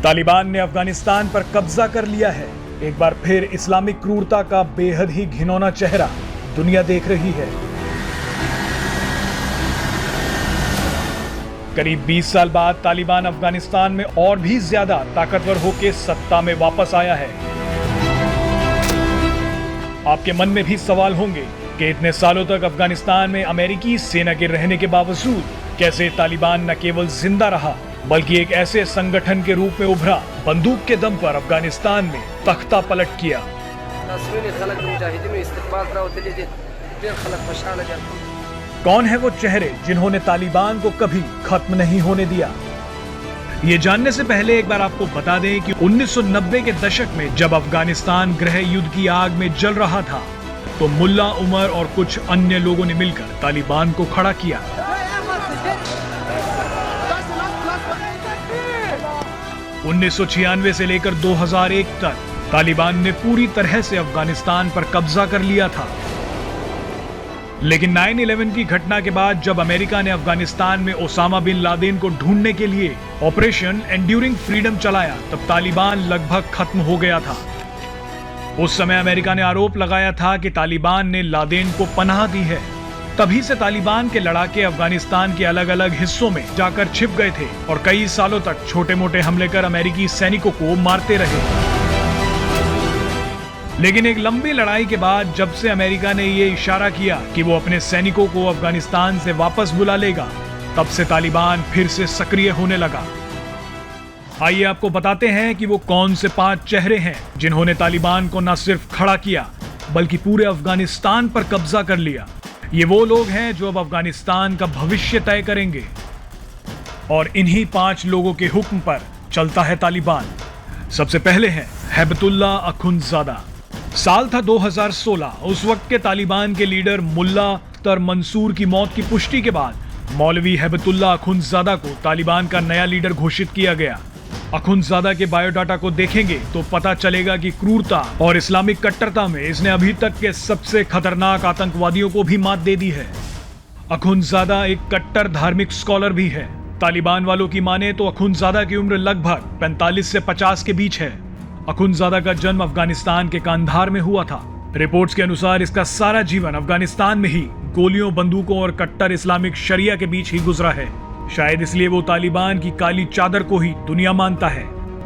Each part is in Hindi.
तालिबान ने अफगानिस्तान पर कब्जा कर लिया है। एक बार फिर इस्लामिक क्रूरता का बेहद ही घिनौना चेहरा दुनिया देख रही है। करीब 20 साल बाद तालिबान अफगानिस्तान में और भी ज्यादा ताकतवर होकर सत्ता में वापस आया है। आपके मन में भी सवाल होंगे कि इतने सालों तक अफगानिस्तान में अमेरिकी सेना के रहने के बावजूद कैसे तालिबान न केवल जिंदा रहा बल्कि एक ऐसे संगठन के रूप में उभरा, बंदूक के दम पर अफगानिस्तान में तख्ता पलट किया। कौन है वो चेहरे जिन्होंने तालिबान को कभी खत्म नहीं होने दिया? ये जानने से पहले एक बार आपको बता दें कि 1990 के दशक में जब अफगानिस्तान गृह युद्ध की आग में जल रहा था तो मुल्ला उमर और कुछ अन्य लोगों ने मिलकर तालिबान को खड़ा किया। 1996 से लेकर 2001 तक तालिबान ने पूरी तरह से अफगानिस्तान पर कब्जा कर लिया था। लेकिन 9/11 की घटना के बाद जब अमेरिका ने अफगानिस्तान में ओसामा बिन लादेन को ढूंढने के लिए ऑपरेशन एंड्यूरिंग फ्रीडम चलाया, तब तालिबान लगभग खत्म हो गया था। उस समय अमेरिका ने आरोप लगाया था कि तालिबान ने लादेन को पनाह दी है। तभी से तालिबान के लड़ाके अफगानिस्तान के अलग अलग हिस्सों में जाकर छिप गए थे और कई सालों तक छोटे मोटे हमले कर अमेरिकी सैनिकों को मारते रहे। लेकिन एक लंबी लड़ाई के बाद जब से अमेरिका ने ये इशारा किया कि वो अपने सैनिकों को अफगानिस्तान से वापस बुला लेगा, तब से तालिबान फिर से सक्रिय होने लगा। आइए आपको बताते हैं कि वो कौन से 5 चेहरे हैं जिन्होंने तालिबान को न सिर्फ खड़ा किया बल्कि पूरे अफगानिस्तान पर कब्जा कर लिया। ये वो लोग हैं जो अब अफगानिस्तान का भविष्य तय करेंगे और इन्हीं 5 लोगों के हुक्म पर चलता है तालिबान। सबसे पहले हैं हैबतुल्लाह अखुंज़ादा। साल था 2016। उस वक्त के तालिबान के लीडर मुल्ला अख्तर मंसूर की मौत की पुष्टि के बाद मौलवी हैबतुल्लाह अखुंज़ादा को तालिबान का नया लीडर घोषित किया गया। अखुंज़ादा के बायोडाटा को देखेंगे तो पता चलेगा कि क्रूरता और इस्लामिक कट्टरता में इसने अभी तक के सबसे खतरनाक आतंकवादियों को भी मात दे दी है। अखुंज़ादा एक कट्टर धार्मिक स्कॉलर भी है। तालिबान वालों की माने तो अखुंज़ादा की उम्र लगभग 45 से 50 के बीच है। अखुंज़ादा का जन्म अफगानिस्तान के कांधार में हुआ था। रिपोर्ट्स के अनुसार इसका सारा जीवन अफगानिस्तान में ही गोलियों, बंदूकों और कट्टर इस्लामिक शरिया के बीच ही गुजरा है। शायद इसलिए वो तालिबान की काली चादर को ही दुनिया मानता है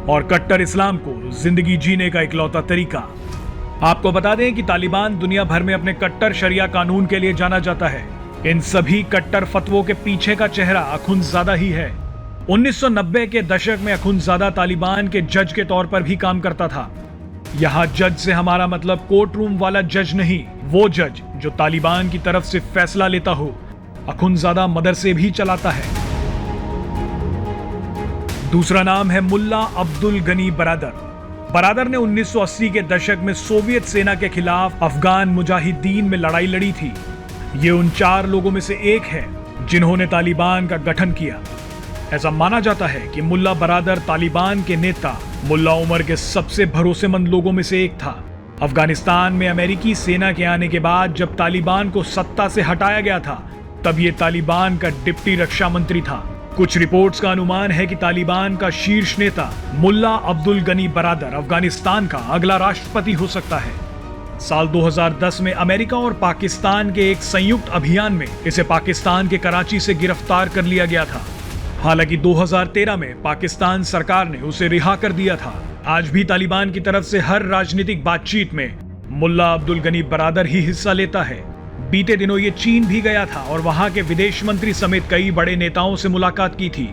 और कट्टर इस्लाम को जिंदगी जीने का इकलौता तरीका। आपको बता दें कि तालिबान दुनिया भर में अपने कट्टर शरिया कानून के लिए जाना जाता है। इन सभी कट्टर फतवों के पीछे का चेहरा अखुंज़ादा ही है। 1990 के दशक में अखुंज़ादा तालिबान के जज के तौर पर भी काम करता था। यहाँ जज से हमारा मतलब कोर्ट रूम वाला जज नहीं, वो जज जो तालिबान की तरफ से फैसला लेता हो। अखुंज़ादा मदरसे भी चलाता है। दूसरा नाम है मुल्ला अब्दुल गनी बरादर। बरादर ने 1980 के दशक में सोवियत सेना के खिलाफ अफगान मुजाहिदीन में लड़ाई लड़ी थी। ये उन 4 लोगों में से एक है जिन्होंने तालिबान का गठन किया। ऐसा माना जाता है कि मुल्ला बरादर तालिबान के नेता मुल्ला उमर के सबसे भरोसेमंद लोगों में से एक था। अफगानिस्तान में अमेरिकी सेना के आने के बाद जब तालिबान को सत्ता से हटाया गया था, तब ये तालिबान का डिप्टी रक्षा मंत्री था। कुछ रिपोर्ट्स का अनुमान है कि तालिबान का शीर्ष नेता मुल्ला अब्दुल गनी बरादर अफगानिस्तान का अगला राष्ट्रपति हो सकता है। साल 2010 में अमेरिका और पाकिस्तान के एक संयुक्त अभियान में इसे पाकिस्तान के कराची से गिरफ्तार कर लिया गया था। हालांकि 2013 में पाकिस्तान सरकार ने उसे रिहा कर दिया था। आज भी तालिबान की तरफ से हर राजनीतिक बातचीत में मुल्ला अब्दुल गनी बरादर ही हिस्सा लेता है। बीते दिनों ये चीन भी गया था और वहां के विदेश मंत्री समेत कई बड़े नेताओं से मुलाकात की थी।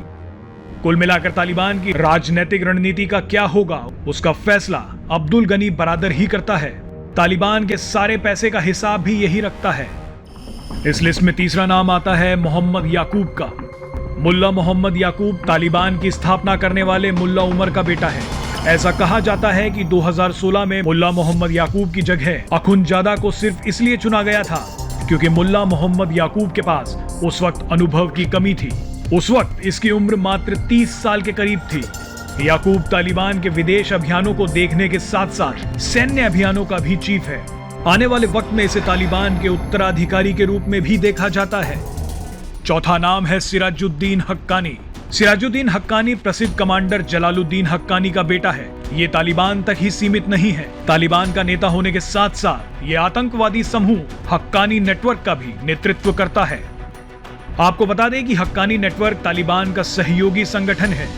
कुल मिलाकर तालिबान की राजनीतिक रणनीति का क्या होगा, उसका फैसला अब्दुल गनी बरादर ही करता है। तालिबान के सारे पैसे का हिसाब भी यही रखता है। इस लिस्ट में तीसरा नाम आता है मोहम्मद याकूब का। मुल्ला मोहम्मद याकूब तालिबान की स्थापना करने वाले मुल्ला उमर का बेटा है। ऐसा कहा जाता है कि 2016 में मुल्ला मोहम्मद याकूब की जगह अखुंज़ादा को सिर्फ इसलिए चुना गया था क्योंकि मुल्ला मोहम्मद याकूब के पास उस वक्त अनुभव की कमी थी। उस वक्त इसकी उम्र मात्र 30 साल के करीब थी। याकूब तालिबान के विदेश अभियानों को देखने के साथ साथ सैन्य अभियानों का भी चीफ है। आने वाले वक्त में इसे तालिबान के उत्तराधिकारी के रूप में भी देखा जाता है। चौथा नाम है सिराजुद्दीन हक्कानी। सिराजुद्दीन हक्कानी प्रसिद्ध कमांडर जलालुद्दीन हक्कानी का बेटा है। ये तालिबान तक ही सीमित नहीं है। तालिबान का नेता होने के साथ साथ ये आतंकवादी समूह हक्कानी नेटवर्क का भी नेतृत्व करता है। आपको बता दें कि हक्कानी नेटवर्क तालिबान का सहयोगी संगठन है।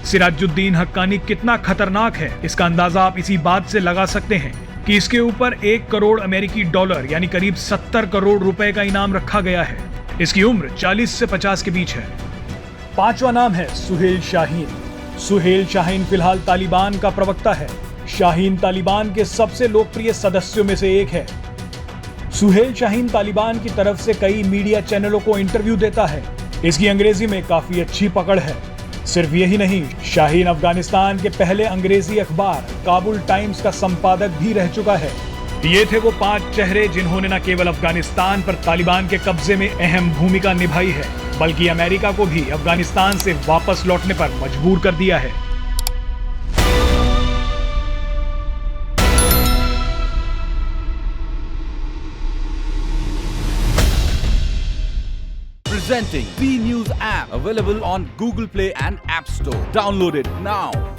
सिराजुद्दीन हक्कानी कितना खतरनाक है, इसका अंदाजा आप इसी बात से लगा सकते हैं कि इसके ऊपर 1 करोड़ अमेरिकी डॉलर यानी करीब 70 करोड़ रुपए का इनाम रखा गया है। इसकी उम्र 40 से 50 के बीच है। 5वां नाम है सुहेल शाहीन। सुहेल शाहीन फिलहाल तालिबान का प्रवक्ता है। शाहीन तालिबान के सबसे लोकप्रिय सदस्यों में से एक है। सुहेल शाहीन तालिबान की तरफ से कई मीडिया चैनलों को इंटरव्यू देता है। इसकी अंग्रेजी में काफी अच्छी पकड़ है। सिर्फ यही नहीं, शाहीन अफगानिस्तान के पहले अंग्रेजी अखबार काबुल टाइम्स का संपादक भी रह चुका है। ये थे वो 5 चेहरे जिन्होंने न केवल अफगानिस्तान पर तालिबान के कब्जे में अहम भूमिका निभाई है, बल्कि अमेरिका को भी अफगानिस्तान से वापस लौटने पर मजबूर कर दिया है। Presenting B News app, available on Google Play and App Store. Download it now.